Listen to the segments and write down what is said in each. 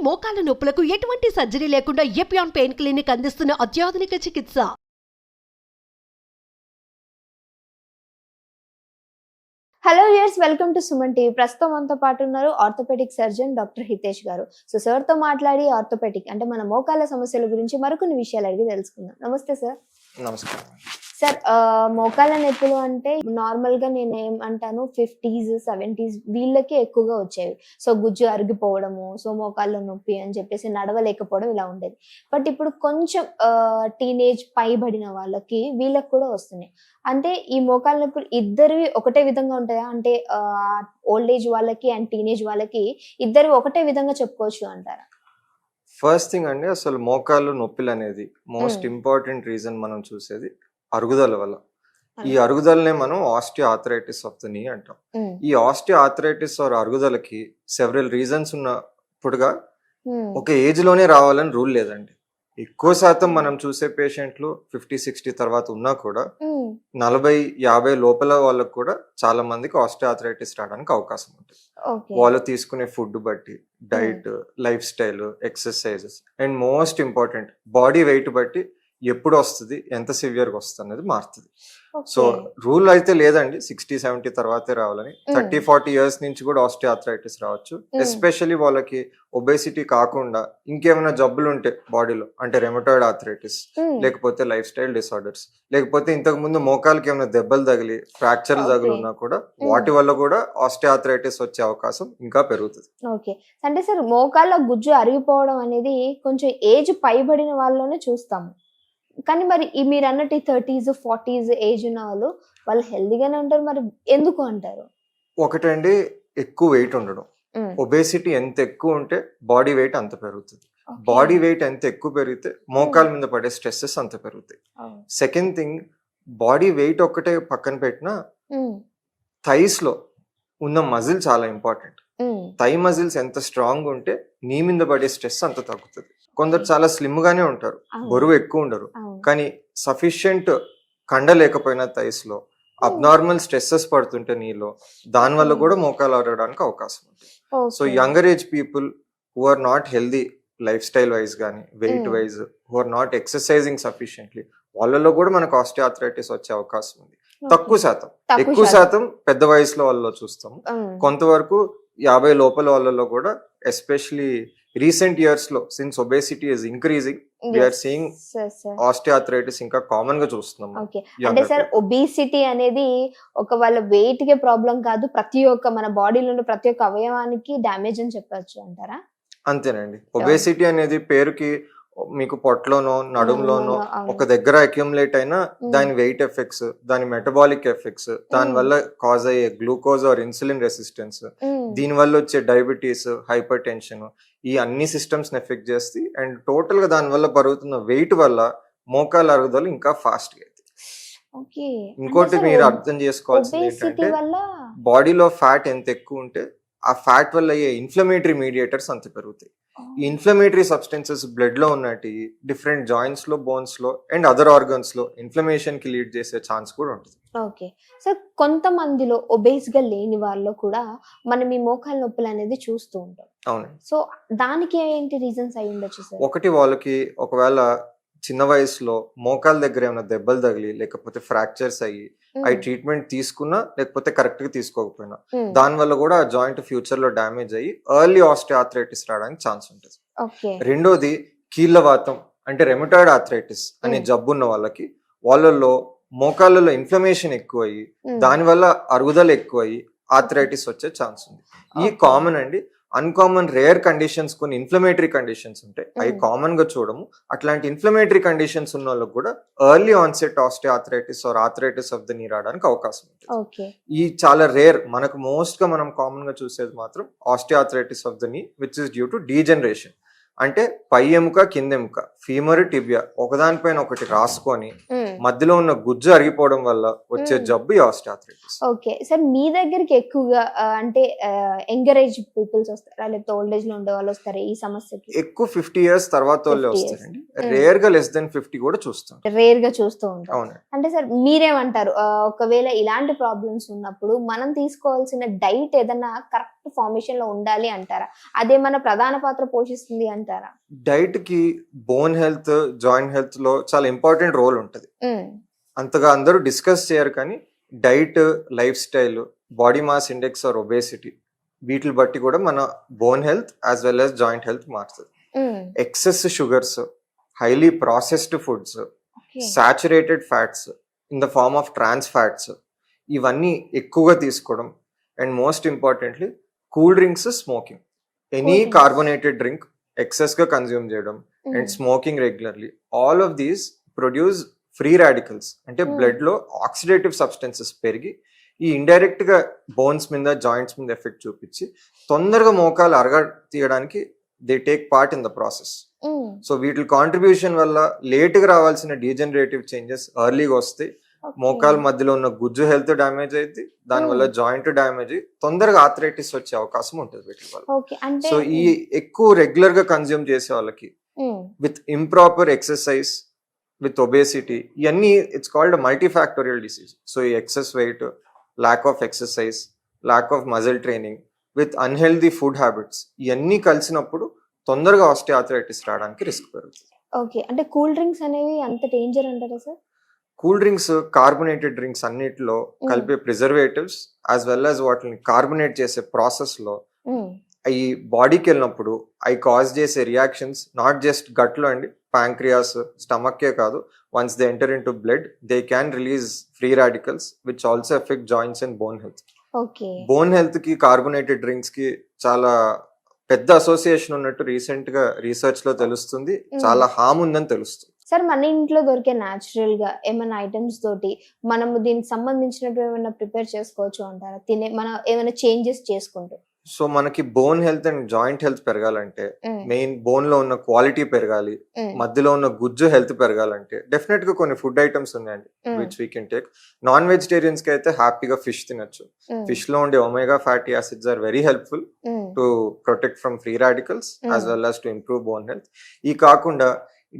మోకాల నొప్పులకు ఎటువంటి సర్జరీ లేకుండా ఎపియాన్ పెయిన్ క్లినిక్ అందిస్తున్న అత్యాధునిక చికిత్స. Hello viewers, welcome to Suman TV. ప్రస్తుతం మనతో పాటు ఉన్నారు ఆర్థోపెడిక్ సర్జన్ డాక్టర్ హితేష్ గారు. సో సార్ తో మాట్లాడి ఆర్థోపెడిక్ అంటే మన మోకాల సమస్యల గురించి మరికొన్ని విషయాలు అడిగి తెలుసుకుందాం. నమస్తే సార్. నమస్కారం సార్, మోకాల నొప్పులు అంటే నార్మల్ గా నేను ఏమంటాను 50s 70s వీళ్ళకి ఎక్కువగా వచ్చేవి. సో గుజ్జు అరిగిపోవడము, సో మోకాళ్ళ నొప్పి అని చెప్పేసి నడవలేకపోవడం ఇలా ఉండేది. బట్ ఇప్పుడు కొంచెం టీనేజ్ పైబడిన వాళ్ళకి వీళ్ళకి కూడా వస్తున్నాయి. అంటే ఈ మోకాల నొప్పులు ఇద్దరివి ఒకటే విధంగా ఉంటాయా? అంటే ఓల్డ్ ఏజ్ వాళ్ళకి అండ్ టీనేజ్ వాళ్ళకి ఇద్దరు ఒకటే విధంగా చెప్పుకోవచ్చు అంటారా? ఫస్ట్ థింగ్ అండి, అసలు మోకాళ్ళు నొప్పులు అనేది మోస్ట్ ఇంపార్టెంట్ రీజన్ మనం చూసేది అరుగుదల వల్ల. ఈ అరుగుదలనే మనం osteo arthritis of the knee అంటాం. ఈ ఆస్టియో ఆర్థరైటిస్ ఆర్ అరుగుదలకి సెవరల్ రీజన్స్ ఉన్నప్పుడుగా ఒక ఏజ్ లోనే రావాలని రూల్ లేదండి. ఎక్కువ శాతం మనం చూసే పేషెంట్లు 50-60 తర్వాత ఉన్నా కూడా 40-50 లోపల వాళ్ళకు కూడా చాలా మందికి ఆస్టియో ఆర్థరైటిస్ రావడానికి అవకాశం ఉంటుంది. వాళ్ళు తీసుకునే ఫుడ్ బట్టి, diet, life style, exercises and most important body weight బట్టి ఎప్పుడు వస్తుంది, ఎంత సివియర్గా వస్తుంది అనేది మారుతుంది. సో రూల్ అయితే లేదండి 60-70 తర్వాతే రావాలని. 30-40 ఇయర్స్ నుంచి కూడా ఆస్టియో ఆర్థరైటిస్ రావచ్చు. ఎస్పెషల్లీ వాళ్ళకి ఒబేసిటీ కాకుండా ఇంకేమైనా జబ్బులు ఉంటే బాడీలో, అంటే రెమటాయిడ్ ఆర్థరైటిస్, లేకపోతే లైఫ్ స్టైల్ డిసార్డర్స్, లేకపోతే ఇంతకు ముందు మోకాలకి ఏమైనా దెబ్బలు తగిలి ఫ్రాక్చర్లు తగిలి ఉన్నా కూడా వాటి వల్ల కూడా ఆస్టియో ఆర్థరైటిస్ వచ్చే అవకాశం ఇంకా పెరుగుతుంది. ఓకే, అంటే సార్ మోకాళ్ళ గుజ్జు అరిగిపోవడం అనేది కొంచెం ఏజ్ పైబడిన వాళ్ళలోనే చూస్తాము. కానీ మరి మీరు అన్నట్టు 30s 40s ఏజ్ ఉన్న వాళ్ళు హెల్దీగానే ఉంటారు, మరి ఎందుకు అంటారు? ఒకటండి, ఎక్కువ వెయిట్ ఉండడం. ఒబేసిటీ ఎంత ఎక్కువ ఉంటే బాడీ వెయిట్ అంత పెరుగుతుంది. బాడీ వెయిట్ ఎంత ఎక్కువ పెరిగితే మోకాల మీద పడే స్ట్రెస్సెస్ అంత పెరుగుతాయి. సెకండ్ థింగ్, బాడీ వెయిట్ ఒక్కటే పక్కన పెట్టినా థైస్ లో ఉన్న మజిల్ చాలా ఇంపార్టెంట్. థై మజిల్స్ ఎంత స్ట్రాంగ్ ఉంటే నీ మీద పడే స్ట్రెస్ అంత తగ్గుతుంది. కొందరు చాలా స్లిమ్ గానే ఉంటారు, బరువు ఎక్కువ ఉండరు, కానీ సఫిషియంట్ కండ లేకపోయినా థైస్ లో అబ్నార్మల్ స్ట్రెస్సెస్ పడుతుంటే నీలో, దాని వల్ల కూడా మోకాలు అరగడానికి అవకాశం ఉంటుంది. So younger age people who are not healthy lifestyle wise కానీ weight wise, who are not exercising sufficiently, వాళ్ళలో కూడా మనకు ఆస్టియో ఆర్థరైటిస్ వచ్చే అవకాశం ఉంది. తక్కువ శాతం, ఎక్కువ శాతం పెద్ద వయసులో వాళ్ళలో చూస్తాము. కొంతవరకు 50 లోపల వాళ్ళలో కూడా, ఎస్పెషలీ రీసెంట్ ఇయర్స్ లో since obesity is increasing, we are seeing osteo arthritis ఇంకా కామన్ గా చూస్తున్నాం. అంటే సార్, ఒబేసిటీ అనేది ఒక వాళ్ళ వెయిట్ కే ప్రాబ్లం కాదు, ప్రతి ఒక్క మన బాడీలో ప్రతి ఒక్క అవయవానికి డ్యామేజ్ అని చెప్పొచ్చు అంటారా? అంతేనండి. ఒబేసిటీ అనేది పేరుకి మీకు పొట్టలోనో నడుములోనో ఒక దగ్గర అక్యుములేట్ అయినా దాని వెయిట్ ఎఫెక్ట్స్, దాని మెటబాలిక్ ఎఫెక్ట్స్, దాని వల్ల కాజ్ అయ్యే గ్లూకోజ్ ఆర్ ఇన్సులిన్ రెసిస్టెన్స్, దీని వల్ల వచ్చే డయాబెటీస్, హైపర్ టెన్షన్, ఈ అన్ని సిస్టమ్స్ ఎఫెక్ట్ చేస్తాయి. అండ్ టోటల్ గా దాని వల్ల పెరుగుతున్న వెయిట్ వల్ల మోకాల అరుగుదల ఇంకా ఫాస్ట్ గా అవుతుంది. ఇంకోటి మీరు అర్థం చేసుకోవాల్సింది ఏంటంటే, బాడీలో ఫ్యాట్ ఎంత ఎక్కువ ఉంటే ఆ ఫ్యాట్ వల్ల అయ్యే ఇన్ఫ్లమేటరీ మీడియేటర్స్ అంత పెరుగుతాయి. ఈ ఇన్ఫ్లమేటరీ సబ్స్టెన్సెస్ బ్లడ్ లో ఉన్నట్టు డిఫరెంట్ జాయింట్స్ లో, బోన్స్ లో అండ్ అదర్ ఆర్గన్స్ లో ఇన్ఫ్లమేషన్ కి లీడ్ చేసే ఛాన్స్ కూడా ఉంటుంది. ఓకే సార్, కొంతమందిలో ఒబేస్ గా లేని వాళ్ళలో కూడా మనం ఈ మోకాల నొప్పులు అనేది చూస్తూ ఉంటాం. అవును. సో దానికి ఏంటి రీజన్స్ అయి ఉండొచ్చు సార్? ఒకటి, వాళ్ళకి ఒకవేళ చిన్న వయసులో మోకాల దగ్గర ఏమైనా దెబ్బలు తగిలి లేకపోతే ఫ్రాక్చర్స్ అయ్యి అవి ట్రీట్మెంట్ తీసుకున్నా లేకపోతే కరెక్ట్ గా తీసుకోకపోయినా దాని వల్ల కూడా ఆ జాయింట్ ఫ్యూచర్ లో డ్యామేజ్ అయ్యి ఎర్లీ ఆస్టియో ఆర్థరైటిస్ రావడానికి ఛాన్స్ ఉంటుంది. రెండోది, కీళ్ళవాతం అంటే రెమటాయిడ్ ఆర్థరైటిస్ అనే జబ్బు ఉన్న వాళ్ళలో మోకాళ్ళలో ఇన్ఫ్లమేషన్ ఎక్కువ అయ్యి దాని వల్ల అరుగుదల ఎక్కువ అయ్యి ఆర్థరైటిస్ వచ్చే ఛాన్స్ ఉంది. ఈ కామన్ అండి. అన్కామన్ రేర్ కండిషన్స్, కొన్ని ఇన్ఫ్లమేటరీ కండిషన్స్ ఉంటాయి, అవి కామన్ గా చూడము. అట్లాంటి ఇన్ఫ్లమేటరీ కండిషన్స్ ఉన్న వాళ్ళకి కూడా early onset osteo arthritis or arthritis of the knee రావడానికి అవకాశం ఉంటుంది. ఈ చాలా రేర్. మనకు మోస్ట్ గా మనం కామన్ గా చూసేది మాత్రం ఆస్టియో ఆర్థరైటిస్ ఆఫ్ ద నీ which is due to degeneration. అంటే పై ఎముక, కింద ఎముక, ఫీమర్, టిబియా ఒకదానిపైన ఒకటి రాసుకొని మధ్యలో ఉన్న గుజ్జు అరిగిపోవడం వల్ల వచ్చే జబ్బు ఆస్టియో ఆర్థరైటిస్. ఓకే సార్, మీ దగ్గరికి ఎక్కువగా అంటే యంగర్ ఏజ్ పీపుల్స్ వస్తారా, లేకపోతే ఓల్డ్ ఏజ్ లో ఉండే వాళ్ళు వస్తారా ఈ సమస్యకి? ఎక్కువ 50 ఇయర్స్ తర్వాత వాళ్ళే వస్తారండి. రేర్ గా లెస్ దెన్ 50 కూడా చూస్తాం. రేర్ గా చూస్తూ ఉంటాం. అంటే సార్ మీరేమంటారు, ఒకవేళ ఇలాంటి ప్రాబ్లమ్స్ ఉన్నప్పుడు మనం తీసుకోవాల్సిన డైట్ ఏదైనా కరెక్ట్ ఫార్మేషన్ లో ఉండాలి అంటారా? అదేమన్నా ప్రధాన పాత్ర పోషిస్తుంది అంటారా? డైట్ కి బోన్ హెల్త్, జాయింట్ హెల్త్ లో చాలా ఇంపార్టెంట్ రోల్ ఉంటుంది. అంతగా అందరూ డిస్కస్ చేయరు, కానీ diet, lifestyle, body mass index or obesity వీటిని బట్టి కూడా మన bone health as well as joint health మారుతుంది. Excess sugars, highly processed foods, saturated fats in the form of trans fats ఇవన్నీ ఎక్కువగా తీసుకోవడం, and most importantly cool drinks, smoking, any carbonated drink excess గా consume చేయడం and smoking regularly, all of these produce free radicals. అంటే blood లో oxidative substances పెరిగి ఈ indirect గా బోన్స్ మీద, జాయింట్స్ మీద ఎఫెక్ట్ చూపించి తొందరగా మోకాలు తీయడానికి they take part in the process. So వీటి కాంట్రిబ్యూషన్ వల్ల లేట్ గా రావాల్సిన డీజనరేటివ్ చేంజెస్ ఎర్లీగా వస్తాయి. మోకాల మధ్యలో ఉన్న గుజ్జు హెల్త్ డ్యామేజ్ అయితే దానివల్ల జాయింట్ డ్యామేజ్ అయ్యి తొందరగా ఆర్థరైటిస్ వచ్చే అవకాశం ఉంటుంది వీటి వల్ల. సో ఈ ఎక్కువ రెగ్యులర్ గా కన్జ్యూమ్ చేసే వాళ్ళకి with improper exercise, with obesity, ఇవన్నీ ఇట్స్ కాల్డ్ మల్టీఫాక్టోరియల్ డిసీజ్. సో ఈ excess wait, lack of exercise, lack of muscle training, with unhealthy food habits ఇవన్నీ కలిసినప్పుడు తొందరగా ఆస్టియోఆర్థరైటిస్ రావడానికి రిస్క్ పెరుగుతుంది. ఓకే, అంటే కూల్ డ్రింక్స్ అనేవి అంత డేంజర్ అంటారా sir? Cool drinks, carbonated drinks అన్నిటిలో కలిపే ప్రిజర్వేటివ్స్ యాజ్ వెల్ యాజ్ వాటిని కార్బోనేట్ చేసే ప్రాసెస్ లో అవి బాడీకి వెళ్ళినప్పుడు అవి కాజ్ చేసే రియాక్షన్స్ నాట్ జస్ట్ గట్ లో అండి, ప్యాంక్రియాస్, స్టమక్కే కాదు, once they enter into blood they can release free radicals which also affect joints and bone health. Okay, bone health కి కార్బోనేటెడ్ డ్రింక్స్ కి చాలా పెద్ద అసోసియేషన్ ఉన్నట్టు రీసెంట్ గా రీసెర్చ్ లో తెలుస్తుంది. చాలా హామ్ ఉందని తెలుస్తుంది. సార్, మన ఇంట్లో దొరికే న్యాచురల్ గా ఏమైనా ఐటమ్స్ తోటి మనము దీనికి సంబంధించినట్టు ఏమైనా ప్రిపేర్ చేసుకోవచ్చు అంటారా? మనం ఏమైనా చేంజెస్ చేసుకుంటూ? సో మనకి bone health and joint health పెరగాలంటే, మెయిన్ బోన్ లో ఉన్న క్వాలిటీ పెరగాలి, మధ్యలో ఉన్న గుజ్జు హెల్త్ పెరగాలంటే డెఫినెట్ గా కొన్ని ఫుడ్ ఐటమ్స్ ఉన్నాయండి which we can take. Non vegetarians కి అయితే హ్యాపీగా ఫిష్ తినొచ్చు. ఫిష్ లో ఉండే omega fatty acids are very helpful to protect from free radicals as well as to improve bone health. ఈ కాకుండా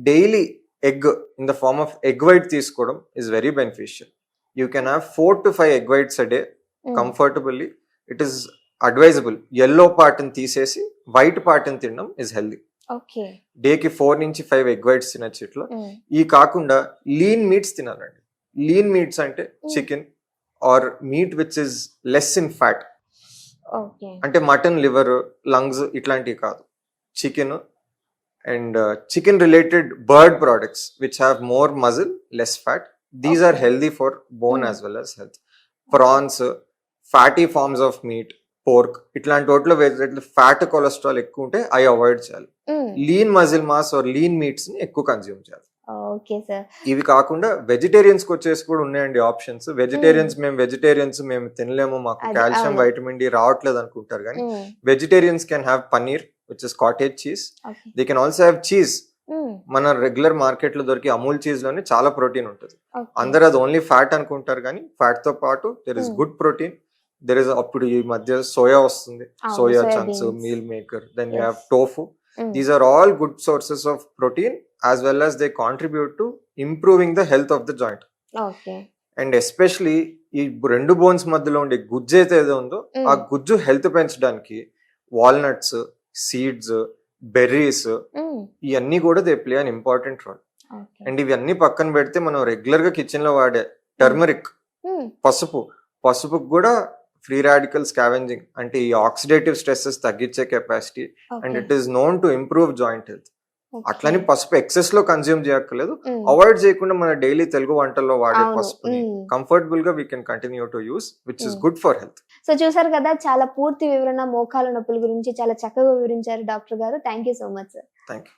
daily egg in the form of egg white తీసుకోవడం is very beneficial. You can have 4 to 5 egg whites a day comfortably. It is advisable yellow part ని తీసేసి white part ని తినడం is healthy. Okay, day కి 4 నుంచి 5 egg whites తినచ్చు ఇట్లా. ఈ కాకుండా లీన్ మీట్స్ తినాలండి. లీన్ మీట్స్ అంటే chicken or meet which is less in fat. అంటే మటన్, లివర్, లంగ్స్ ఇట్లాంటివి కాదు, chicken and chicken related bird products which have more muscle, less fat. These are healthy for bone as well as health. Prawns, fatty forms of meat, pork ఇట్లాంటి వాటిలో fat, cholesterol ఎక్కువ ఉంటే అవి avoid చేయాలి. Lean muscle mass or lean meats ని ఎక్కువ consume చేయాలి. Okay sir, ఇవి కాకుండా వెజిటేరియన్స్ కి వచ్చేసి కూడా ఉన్నాయండి ఆప్షన్స్. వెజిటేరియన్స్ మేము తినలేము, మాకు కాల్షియం, వైటమిన్ డి రావట్లేదు అనుకుంటారు, కానీ vegetarians can have paneer which is cottage cheese. They can also have cheese. మన రెగ్యులర్ మార్కెట్ లో దొరికి అమూల్ చీజ్ లోనే చాలా ప్రోటీన్ ఉంటుంది. అందరు అది ఓన్లీ ఫ్యాట్ అనుకుంటారు, కానీ ఫ్యాట్ తో పాటు there is good protein. There is అప్పుడు ఈ మధ్య సోయా వస్తుంది, soya chunks, meal maker, then you have tofu. These are all good sources of protein as well as they contribute to improving the health of the joint. And especially ఈ రెండు bones మధ్యలో ఉండే గుజ్జు అయితే ఏదో ఉందో ఆ గుజ్జు హెల్త్ పెంచడానికి వాల్నట్స్, సీడ్స్, బెర్రీస్ ఇవన్నీ కూడా they play an important role. And ఇవన్నీ పక్కన పెడితే మనం రెగ్యులర్ గా కిచెన్ లో వాడే టర్మరిక్, పసుపు కూడా ఫ్రీ రాడికల్ స్కావెంజింగ్ అంటే ఈ ఆక్సిడేటివ్ స్ట్రెస్సెస్ తగ్గించే capacity, and it is known to improve joint health. అట్లని పసుపు ఎక్సెస్ లో కన్స్యూమ్ చేయక్కర్లేదు, అవాయిడ్ చేయకుండా మన డైలీ తెలుగు వంటల్లో వాడే పసుపుని కంఫర్టబుల్ గా we can continue to use which is good for health. So చూసారు కదా, చాలా పూర్తి వివరణ మోకాల నొప్పుల గురించి చాలా చక్కగా వివరించారు డాక్టర్ గారు. Thank you so much sir. Thank you.